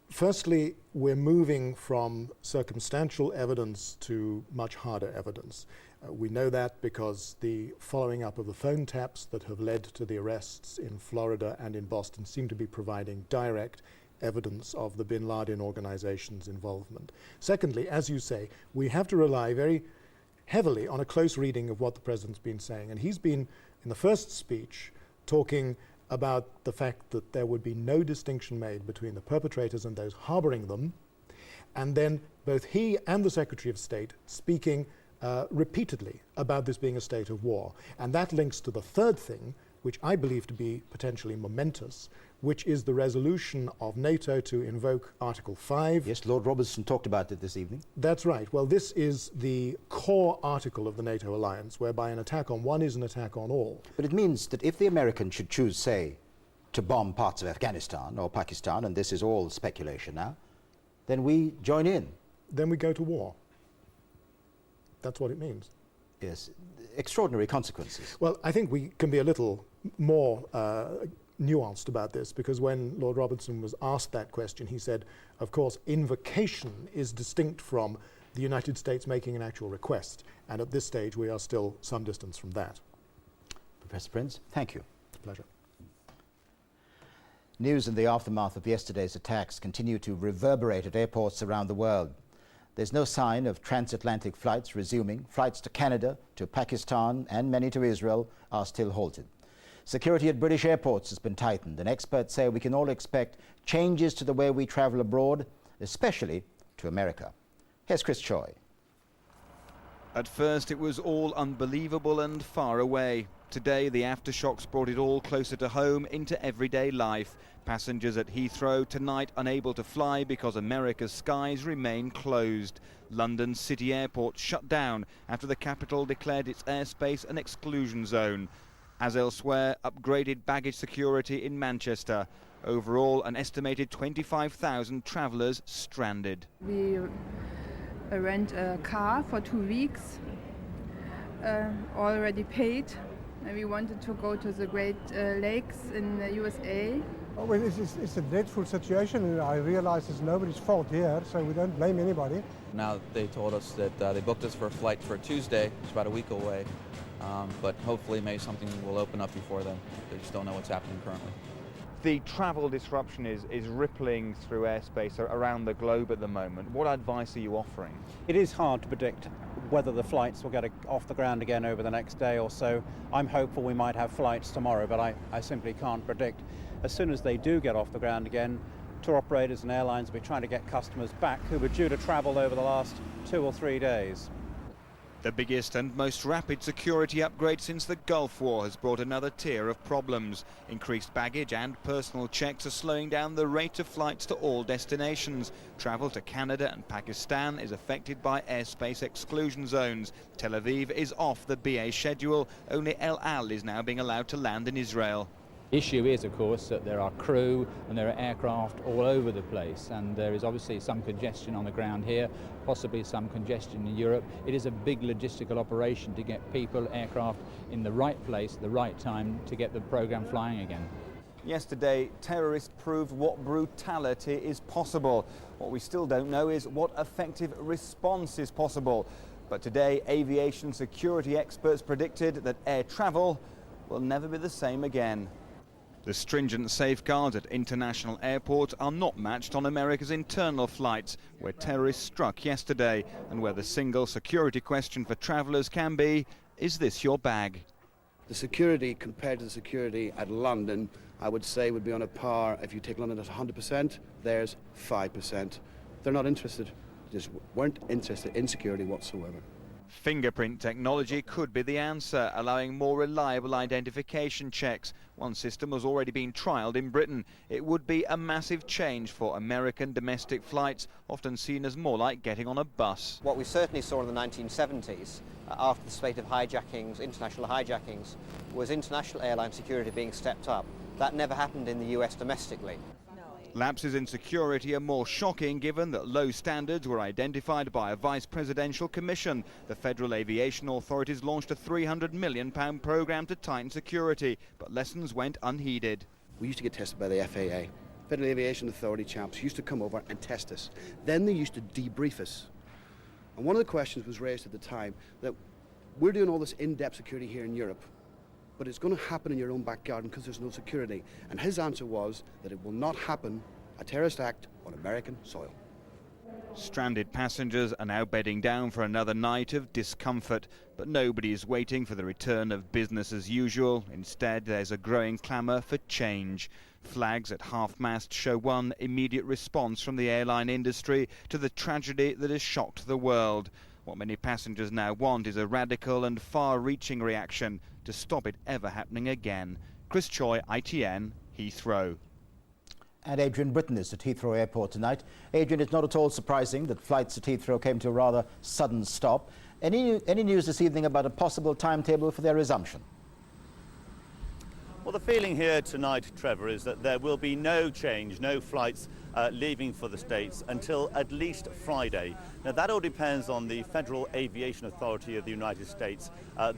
Firstly, we're moving from circumstantial evidence to much harder evidence. We know that because the following up of the phone taps that have led to the arrests in Florida and in Boston seem to be providing direct evidence of the bin Laden organization's involvement. Secondly, as you say, we have to rely very heavily on a close reading of what the president's been saying. And he's been, in the first speech, talking about the fact that there would be no distinction made between the perpetrators and those harboring them, and then both he and the Secretary of State speaking repeatedly about this being a state of war. And that links to the third thing, which I believe to be potentially momentous, which is the resolution of NATO to invoke Article 5. Yes, Lord Robertson talked about it this evening. That's right. Well, this is the core article of the NATO alliance, whereby an attack on one is an attack on all. But it means that if the Americans should choose, say, to bomb parts of Afghanistan or Pakistan, and this is all speculation now, then we join in. Then we go to war. That's what it means. Yes, extraordinary consequences. Well, I think we can be a little more nuanced about this, because when Lord Robertson was asked that question, he said, of course, invocation is distinct from the United States making an actual request, and at this stage we are still some distance from that. Professor Brins, thank you. Pleasure. News in the aftermath of yesterday's attacks continue to reverberate at airports around the world. There's no sign of transatlantic flights resuming. Flights to Canada, to Pakistan, and many to Israel are still halted. Security at British airports has been tightened, and experts say we can all expect changes to the way we travel abroad, especially to America. Here's Chris Choi. At first it was all unbelievable and far away. Today the aftershocks brought it all closer to home, into everyday life. Passengers at Heathrow tonight unable to fly because America's skies remain closed. London's City Airport shut down after the capital declared its airspace an exclusion zone. As elsewhere, upgraded baggage security in Manchester. Overall, an estimated 25,000 travellers stranded. We rent a car for 2 weeks, already paid, and we wanted to go to the Great Lakes in the USA. Oh, well, it's a dreadful situation, and I realise it's nobody's fault here, so we don't blame anybody. Now they told us that they booked us for a flight for Tuesday, it's about a week away, but hopefully maybe something will open up before then. They just don't know what's happening currently. The travel disruption is rippling through airspace around the globe at the moment. What advice are you offering? It is hard to predict whether the flights will get off the ground again over the next day or so. I'm hopeful we might have flights tomorrow, but I simply can't predict. As soon as they do get off the ground again, tour operators and airlines will be trying to get customers back who were due to travel over the last 2 or 3 days. The biggest and most rapid security upgrade since the Gulf War has brought another tier of problems. Increased baggage and personal checks are slowing down the rate of flights to all destinations. Travel to Canada and Pakistan is affected by airspace exclusion zones. Tel Aviv is off the BA schedule. Only El Al is now being allowed to land in Israel. The issue is, of course, that there are crew and there are aircraft all over the place, and there is obviously some congestion on the ground here, possibly some congestion in Europe. It is a big logistical operation to get people, aircraft in the right place at the right time to get the program flying again. Yesterday, terrorists proved what brutality is possible. What we still don't know is what effective response is possible. But today, aviation security experts predicted that air travel will never be the same again. The stringent safeguards at international airports are not matched on America's internal flights, where terrorists struck yesterday, and where the single security question for travellers can be, is this your bag? The security compared to the security at London, I would say would be on a par. If you take London at 100%, there's 5%. They're not interested, just weren't interested in security whatsoever. Fingerprint technology could be the answer, allowing more reliable identification checks. One system has already been trialled in Britain. It would be a massive change for American domestic flights, often seen as more like getting on a bus. What we certainly saw in the 1970s, after the spate of hijackings, international hijackings, was international airline security being stepped up. That never happened in the US domestically. Lapses in security are more shocking given that low standards were identified by a vice presidential commission. The Federal Aviation Authorities launched a £300 million programme to tighten security, but lessons went unheeded. We used to get tested by the FAA. Federal Aviation Authority chaps used to come over and test us. Then they used to debrief us. And one of the questions was raised at the time that we're doing all this in-depth security here in Europe, but it's going to happen in your own back garden because there's no security. And his answer was that it will not happen, a terrorist act, on American soil. Stranded passengers are now bedding down for another night of discomfort, but nobody is waiting for the return of business as usual. Instead, there's a growing clamour for change. Flags at half-mast show one immediate response from the airline industry to the tragedy that has shocked the world. What many passengers now want is a radical and far-reaching reaction to stop it ever happening again. Chris Choi, ITN, Heathrow. And Adrian Britton is at Heathrow Airport tonight. Adrian, it's not at all surprising that flights at Heathrow came to a rather sudden stop. Any news this evening about a possible timetable for their resumption? Well, the feeling here tonight, Trevor, is that there will be no change, no flights leaving for the States until at least Friday. Now, that all depends on the Federal Aviation Authority of the United States.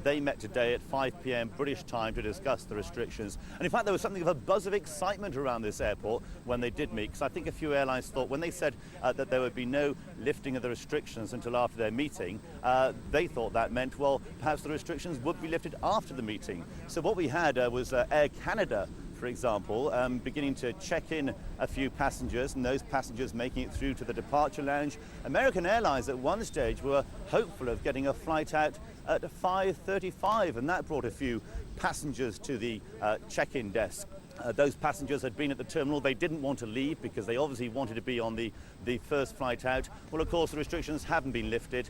They met today at 5 p.m. British time to discuss the restrictions. And in fact, there was something of a buzz of excitement around this airport when they did meet, because I think a few airlines thought when they said that there would be no lifting of the restrictions until after their meeting, they thought that meant, well, perhaps the restrictions would be lifted after the meeting. So what we had was Air Canada, for example, beginning to check in a few passengers, and those passengers making it through to the departure lounge. American Airlines at one stage were hopeful of getting a flight out at 5:35, and that brought a few passengers to the check-in desk. Those passengers had been at the terminal. They didn't want to leave because they obviously wanted to be on the first flight out. Well, of course, the restrictions haven't been lifted.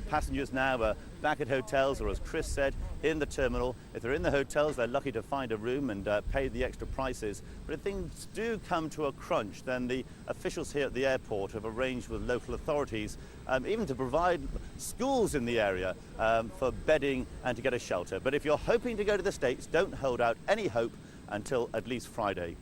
Passengers now are back at hotels, or as Chris said, in the terminal. If they're in the hotels, they're lucky to find a room and pay the extra prices. But if things do come to a crunch, then the officials here at the airport have arranged with local authorities even to provide schools in the area for bedding and to get a shelter. But if you're hoping to go to the States, don't hold out any hope until at least Friday.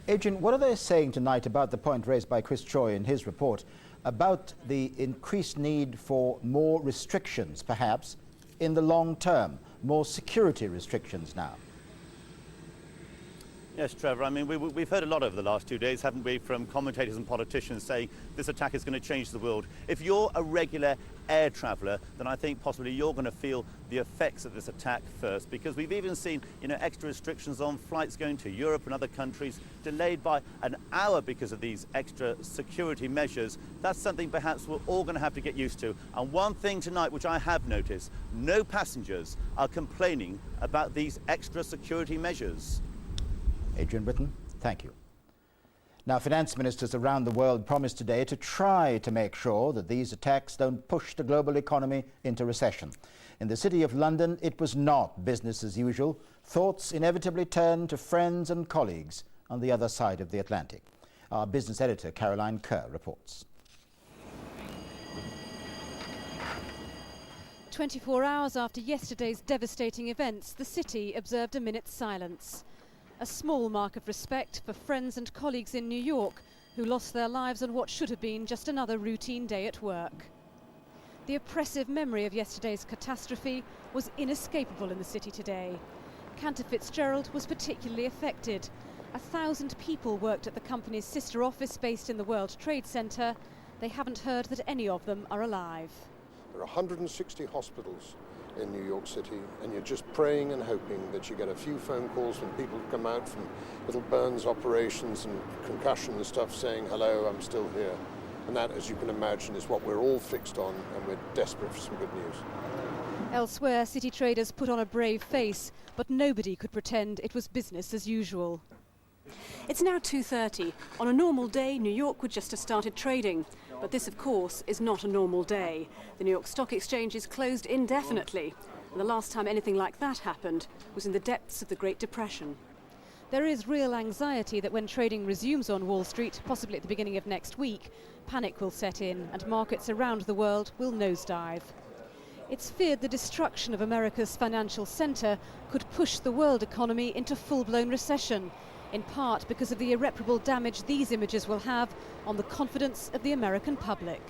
Adrian, what are they saying tonight about the point raised by Chris Choi in his report about the increased need for more restrictions, perhaps, in the long term, more security restrictions now? Yes, Trevor, I mean, we've heard a lot over the last 2 days, haven't we, from commentators and politicians saying this attack is going to change the world. If you're a regular air traveller, then I think possibly you're going to feel the effects of this attack first, because we've even seen, extra restrictions on flights going to Europe and other countries delayed by an hour because of these extra security measures. That's something perhaps we're all going to have to get used to. And one thing tonight, which I have noticed, no passengers are complaining about these extra security measures. Adrian Britton, thank you. Now, finance ministers around the world promised today to try to make sure that these attacks don't push the global economy into recession. In the City of London, it was not business as usual. Thoughts inevitably turned to friends and colleagues on the other side of the Atlantic. Our business editor, Caroline Kerr, reports. 24 hours after yesterday's devastating events, the city observed a minute's silence. A small mark of respect for friends and colleagues in New York who lost their lives on what should have been just another routine day at work. The oppressive memory of yesterday's catastrophe was inescapable in the city today. Cantor Fitzgerald was particularly affected. 1,000 people worked at the company's sister office based in the World Trade Center. They haven't heard that any of them are alive. There are 160 hospitals in New York City, and you're just praying and hoping that you get a few phone calls from people who come out from little burns operations and concussion and stuff saying, hello, I'm still here. And that, as you can imagine, is what we're all fixed on, and we're desperate for some good news. Elsewhere, city traders put on a brave face, but nobody could pretend it was business as usual. It's now 2:30. On a normal day, New York would just have started trading. But this, of course, is not a normal day. The New York Stock Exchange is closed indefinitely. And the last time anything like that happened was in the depths of the Great Depression. There is real anxiety that when trading resumes on Wall Street, possibly at the beginning of next week, panic will set in and markets around the world will nosedive. It's feared the destruction of America's financial centre could push the world economy into full-blown recession, in part because of the irreparable damage these images will have on the confidence of the American public.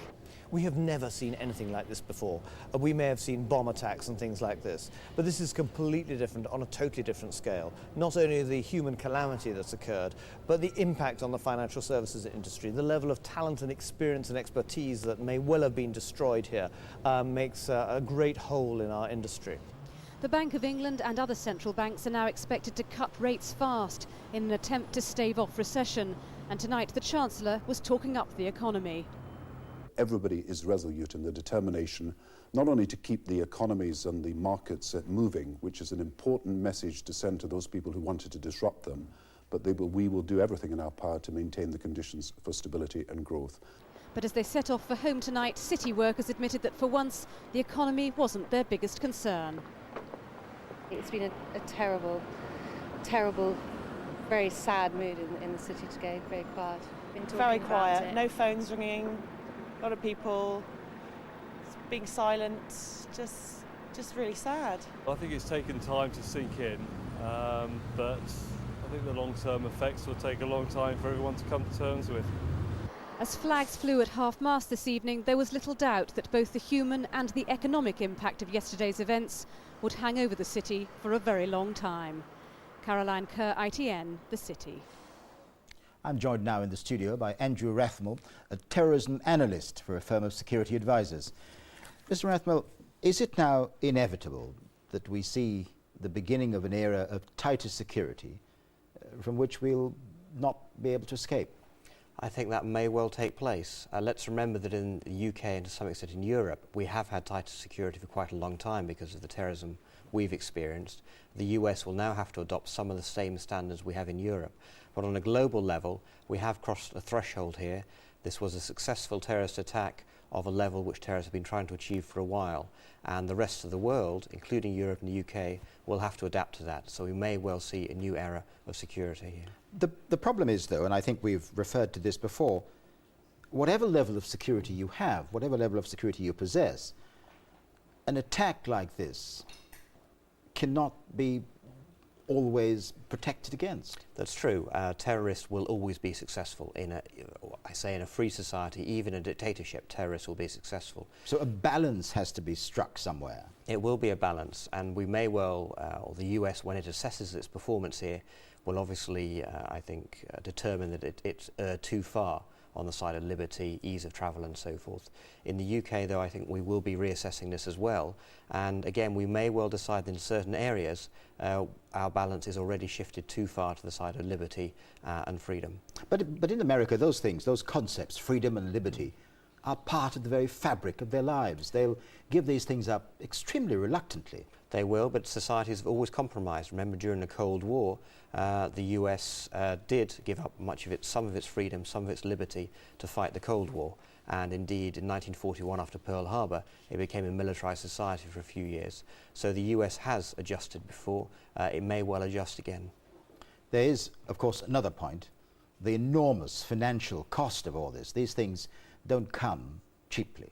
We have never seen anything like this before. We may have seen bomb attacks and things like this, but this is completely different on a totally different scale. Not only the human calamity that's occurred, but the impact on the financial services industry, the level of talent and experience and expertise that may well have been destroyed here makes a great hole in our industry. The Bank of England and other central banks are now expected to cut rates fast in an attempt to stave off recession. And tonight the Chancellor was talking up the economy. Everybody is resolute in the determination not only to keep the economies and the markets moving, which is an important message to send to those people who wanted to disrupt them, but we will do everything in our power to maintain the conditions for stability and growth. But as they set off for home tonight, city workers admitted that for once the economy wasn't their biggest concern. It's been a terrible, terrible, very sad mood in the city today, very quiet. Very quiet, no phones ringing, a lot of people being silent, just really sad. I think it's taken time to sink in, but I think the long-term effects will take a long time for everyone to come to terms with. As flags flew at half-mast this evening, there was little doubt that both the human and the economic impact of yesterday's events would hang over the city for a very long time. Caroline Kerr, ITN, the City. I'm joined now in the studio by Andrew Rathmell, a terrorism analyst for a firm of security advisors. Mr. Rathmell, is it now inevitable that we see the beginning of an era of tighter security from which we'll not be able to escape? I think that may well take place. Let's remember that in the UK and to some extent in Europe, we have had tighter security for quite a long time because of the terrorism we've experienced. The US will now have to adopt some of the same standards we have in Europe. But on a global level, we have crossed a threshold here. This was a successful terrorist attack of a level which terrorists have been trying to achieve for a while, and the rest of the world, including Europe and the UK, will have to adapt to that. So we may well see a new era of security here. The problem is, though, and I think we've referred to this before, whatever level of security you have, whatever level of security you possess, an attack like this cannot be always protected against. That's true. Terrorists will always be successful in a free society, even a dictatorship. Terrorists will be successful. So a balance has to be struck somewhere. It will be a balance, and we may well, or the US, when it assesses its performance here, will obviously, I think, determine that it's too far on the side of liberty, ease of travel and so forth. In the UK, though, I think we will be reassessing this as well. And again, we may well decide that in certain areas our balance is already shifted too far to the side of liberty and freedom. But in America, those things, those concepts, freedom and liberty, are part of the very fabric of their lives. They'll give these things up extremely reluctantly. They will, but societies have always compromised. Remember, during the Cold War, the US did give up some of its freedom, some of its liberty to fight the Cold War. And indeed, in 1941, after Pearl Harbor, it became a militarized society for a few years. So the US has adjusted before. It may well adjust again. There is, of course, another point, the enormous financial cost of all this. These things don't come cheaply.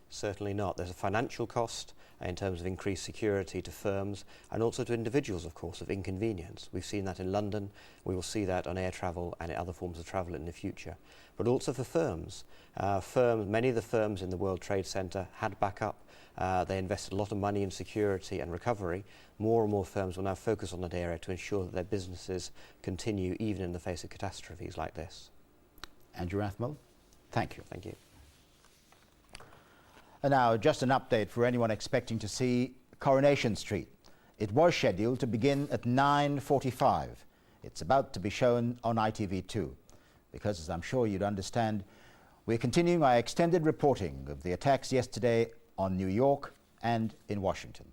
Certainly not. There's a financial cost in terms of increased security to firms and also to individuals, of course, of inconvenience. We've seen that in London. We will see that on air travel and in other forms of travel in the future. But also for firms. Many of the firms in the World Trade Center had backup. They invested a lot of money in security and recovery. More and more firms will now focus on that area to ensure that their businesses continue even in the face of catastrophes like this. Andrew Rathmell, thank you. Thank you. And now, just an update for anyone expecting to see Coronation Street. It was scheduled to begin at 9:45. It's about to be shown on ITV2, because, as I'm sure you'd understand, we're continuing our extended reporting of the attacks yesterday on New York and in Washington.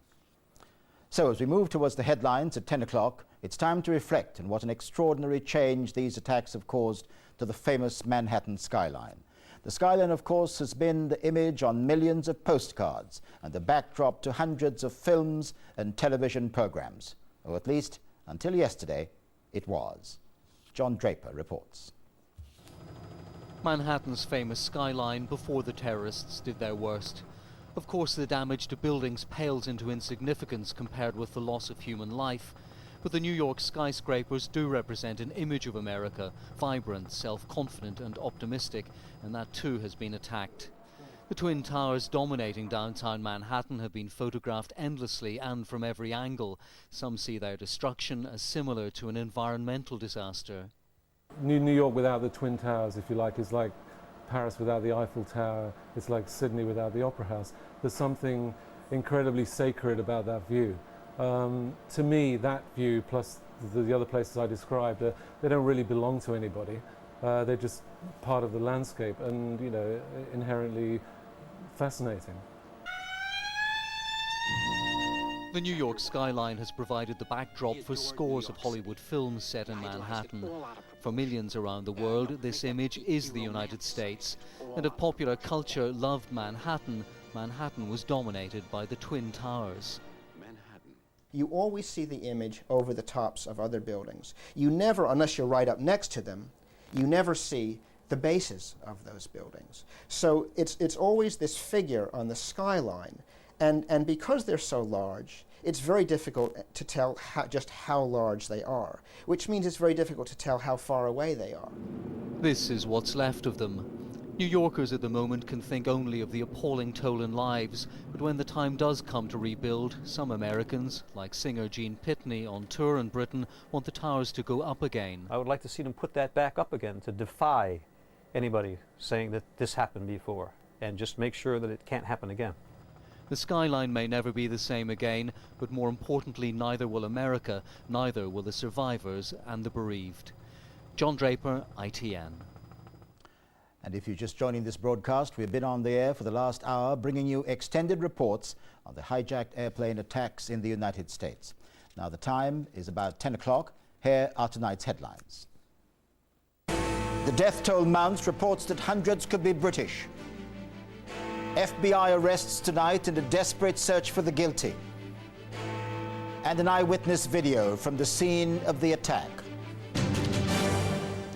So, as we move towards the headlines at 10 o'clock, it's time to reflect on what an extraordinary change these attacks have caused to the famous Manhattan skyline. The skyline, of course, has been the image on millions of postcards and the backdrop to hundreds of films and television programs. Or at least, until yesterday, it was. John Draper reports. Manhattan's famous skyline before the terrorists did their worst. Of course, the damage to buildings pales into insignificance compared with the loss of human life. But the New York skyscrapers do represent an image of America, vibrant, self-confident and optimistic, and that too has been attacked. The Twin Towers dominating downtown Manhattan have been photographed endlessly and from every angle. Some see their destruction as similar to an environmental disaster. New York without the Twin Towers, if you like, is like Paris without the Eiffel Tower. It's like Sydney without the Opera House. There's something incredibly sacred about that view. To me, that view plus the other places I described, they don't really belong to anybody. They're just part of the landscape and, you know, inherently fascinating. The New York skyline has provided the backdrop for scores of Hollywood films set in Manhattan. For millions around the world, this image is the United States. And if popular culture loved Manhattan, Manhattan was dominated by the Twin Towers. You always see the image over the tops of other buildings. You never, unless you're right up next to them, you never see the bases of those buildings. So it's always this figure on the skyline. And because they're so large, it's very difficult to tell just how large they are, which means it's very difficult to tell how far away they are. This is what's left of them. New Yorkers at the moment can think only of the appalling toll in lives, but when the time does come to rebuild, some Americans, like singer Gene Pitney on tour in Britain, want the towers to go up again. I would like to see them put that back up again, to defy anybody saying that this happened before, and just make sure that it can't happen again. The skyline may never be the same again, but more importantly, neither will America, neither will the survivors and the bereaved. John Draper, ITN. And if you're just joining this broadcast, we've been on the air for the last hour bringing you extended reports on the hijacked airplane attacks in the United States. Now the time is about 10 o'clock. Here are tonight's headlines. The death toll mounts, reports that hundreds could be British. FBI arrests tonight in a desperate search for the guilty. And an eyewitness video from the scene of the attack.